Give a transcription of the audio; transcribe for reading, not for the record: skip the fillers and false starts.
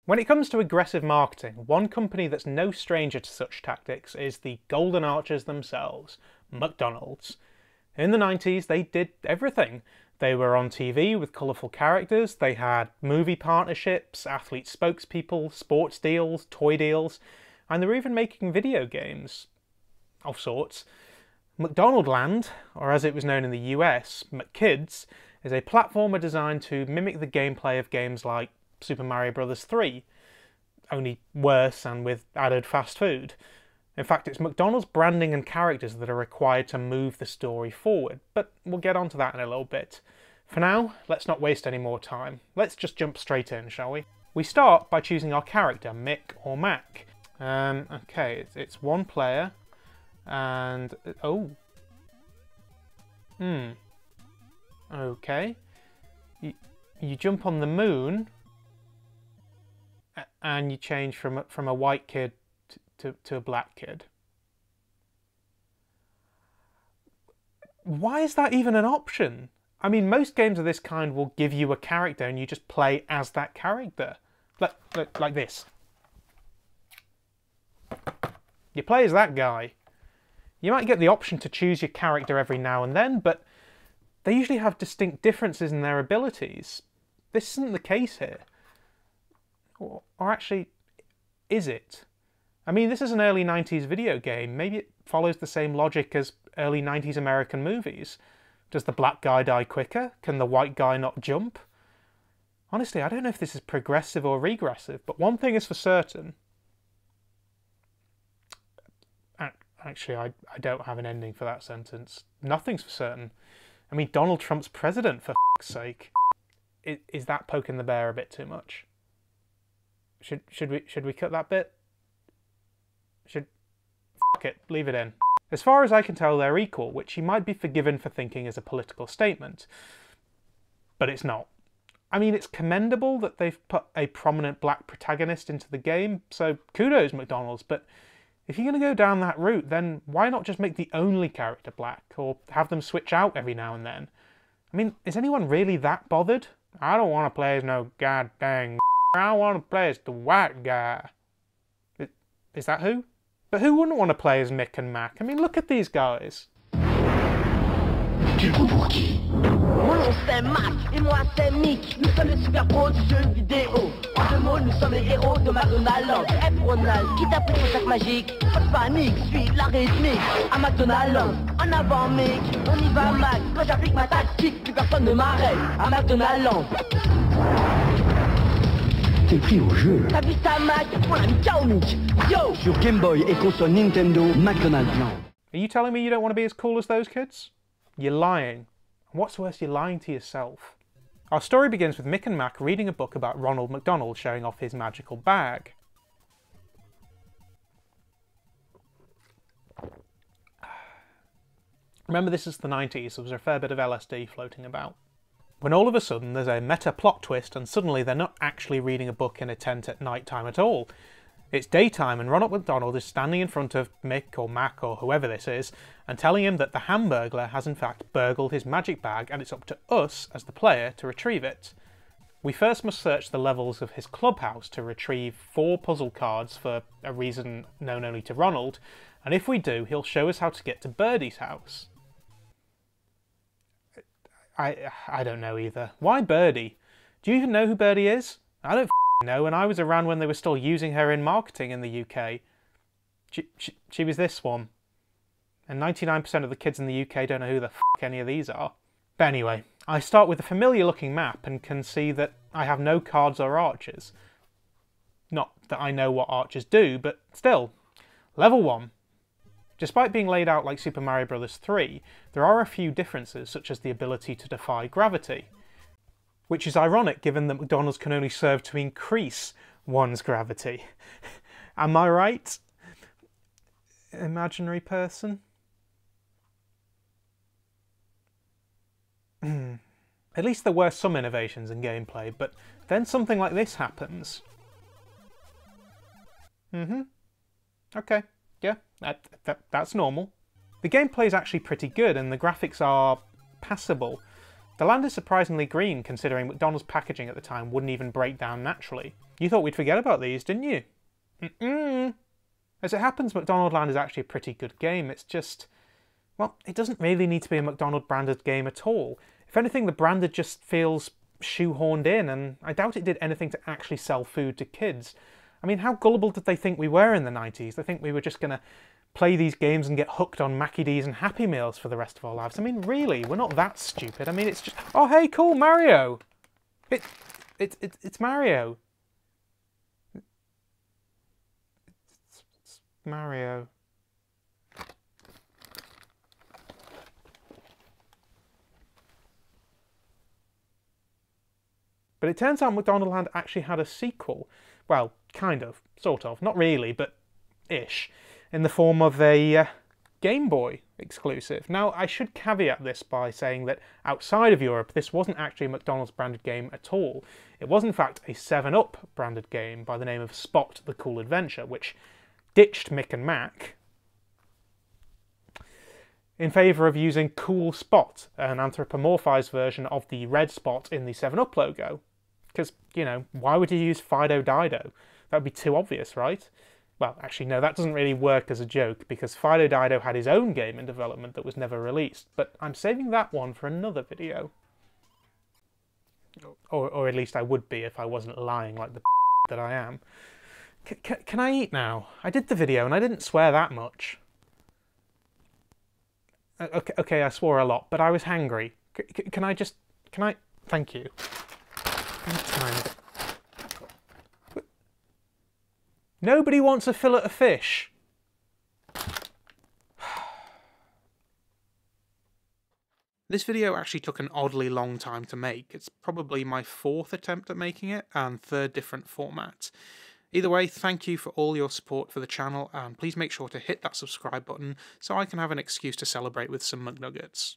When it comes to aggressive marketing, one company that's no stranger to such tactics is the Golden Archers themselves, McDonald's. In the 90s, they did everything. They were on TV with colourful characters, they had movie partnerships, athlete spokespeople, sports deals, toy deals, and they were even making video games of sorts. McDonaldland, or as it was known in the US, McKids, is a platformer designed to mimic the gameplay of games like Super Mario Bros. 3, only worse and with added fast food. In fact, it's McDonald's branding and characters that are required to move the story forward, but we'll get onto that in a little bit. For now, let's not waste any more time. Let's just jump straight in, shall we? We start by choosing our character, Mick or Mac. Okay, it's one player, and... oh. Okay. You jump on the moon, and you change from a white kid to a black kid. Why is that even an option? I mean, most games of this kind will give you a character and you just play as that character. Like this. You play as that guy. You might get the option to choose your character every now and then, but they usually have distinct differences in their abilities. This isn't the case here. Or actually, is it? I mean, this is an early 90s video game. Maybe it follows the same logic as early 90s American movies. Does the black guy die quicker? Can the white guy not jump? Honestly, I don't know if this is progressive or regressive, but one thing is for certain. Actually, I don't have an ending for that sentence. Nothing's for certain. I mean, Donald Trump's president, for f***'s sake. Is that poking the bear a bit too much? Should we cut that bit? Fuck it, leave it in. As far as I can tell, they're equal, which you might be forgiven for thinking is a political statement. But it's not. I mean, it's commendable that they've put a prominent black protagonist into the game, so kudos McDonald's, but if you're going to go down that route, then why not just make the only character black, or have them switch out every now and then? I mean, is anyone really that bothered? I don't want to play as no goddamn I want to play as the white guy. Is that who? But who wouldn't want to play as Mick and Mac? I mean, look at these guys. Tu prends pour qui? Mon nom c'est Mac et moi c'est Mick. Nous sommes les super pros du jeu vidéo. En deux mots, nous sommes les héros de McDonaldland. F. Ronald, qui t'applique le sac magique. Pas de panique, suis la rythmique. À McDonaldland, en avant Mick, on y va Mac. Quand j'applique ma tactique, plus personne ne m'arrête. À McDonaldland. T'es pris au jeu. T'as vu ça Mac? On a mis ciao Mick. Yo! Sur Gameboy et console Nintendo, McDonaldland. Are you telling me you don't want to be as cool as those kids? You're lying. And what's worse, you're lying to yourself. Our story begins with Mick and Mac reading a book about Ronald McDonald showing off his magical bag. Remember, this is the 90s, so there's a fair bit of LSD floating about. When all of a sudden there's a meta plot twist and suddenly they're not actually reading a book in a tent at night time at all. It's daytime and Ronald McDonald is standing in front of Mick or Mac or whoever this is and telling him that the Hamburglar has in fact burgled his magic bag and it's up to us as the player to retrieve it. We first must search the levels of his clubhouse to retrieve 4 puzzle cards for a reason known only to Ronald, and if we do, he'll show us how to get to Birdie's house. I don't know either. Why Birdie? Do you even know who Birdie is? I don't know, and I was around when they were still using her in marketing in the UK. She was this one. And 99% of the kids in the UK don't know who the f*** any of these are. But anyway, I start with a familiar looking map and can see that I have no cards or archers. Not that I know what archers do, but still. Level 1. Despite being laid out like Super Mario Bros. 3, there are a few differences, such as the ability to defy gravity. Which is ironic given that McDonald's can only serve to increase one's gravity. Am I right? Imaginary person? At least there were some innovations in gameplay, but then something like this happens. Okay, yeah, that's normal. The gameplay is actually pretty good and the graphics are passable. The land is surprisingly green, considering McDonald's packaging at the time wouldn't even break down naturally. You thought we'd forget about these, didn't you? Mm-mm. As it happens, McDonaldland is actually a pretty good game. It's just, well, it doesn't really need to be a McDonald branded game at all. If anything, the branded just feels shoehorned in, and I doubt it did anything to actually sell food to kids. I mean, how gullible did they think we were in the 90s? They think we were just going to play these games and get hooked on McKids and Happy Meals for the rest of our lives. I mean, really, we're not that stupid. I mean, it's just, oh, hey, cool, Mario. It's Mario. It's Mario. But it turns out McDonaldland actually had a sequel. Well, kind of, sort of, not really, but ish, in the form of a Game Boy exclusive. Now, I should caveat this by saying that outside of Europe, this wasn't actually a McDonald's branded game at all. It was in fact a 7-Up branded game by the name of Spot the Cool Adventure, which ditched Mick and Mac in favour of using Cool Spot, an anthropomorphised version of the red spot in the 7-Up logo. Because, you know, why would you use Fido Dido? That would be too obvious, right? Well, actually, no, that doesn't really work as a joke, because Fido Dido had his own game in development that was never released, but I'm saving that one for another video. Or at least I would be if I wasn't lying like the that I am. Can I eat now? I did the video and I didn't swear that much. Okay, I swore a lot, but I was hangry. Can I... Thank you. Nobody wants a fillet of fish. This video actually took an oddly long time to make. It's probably my 4th attempt at making it, and 3rd different format. Either way, thank you for all your support for the channel, and please make sure to hit that subscribe button so I can have an excuse to celebrate with some McNuggets.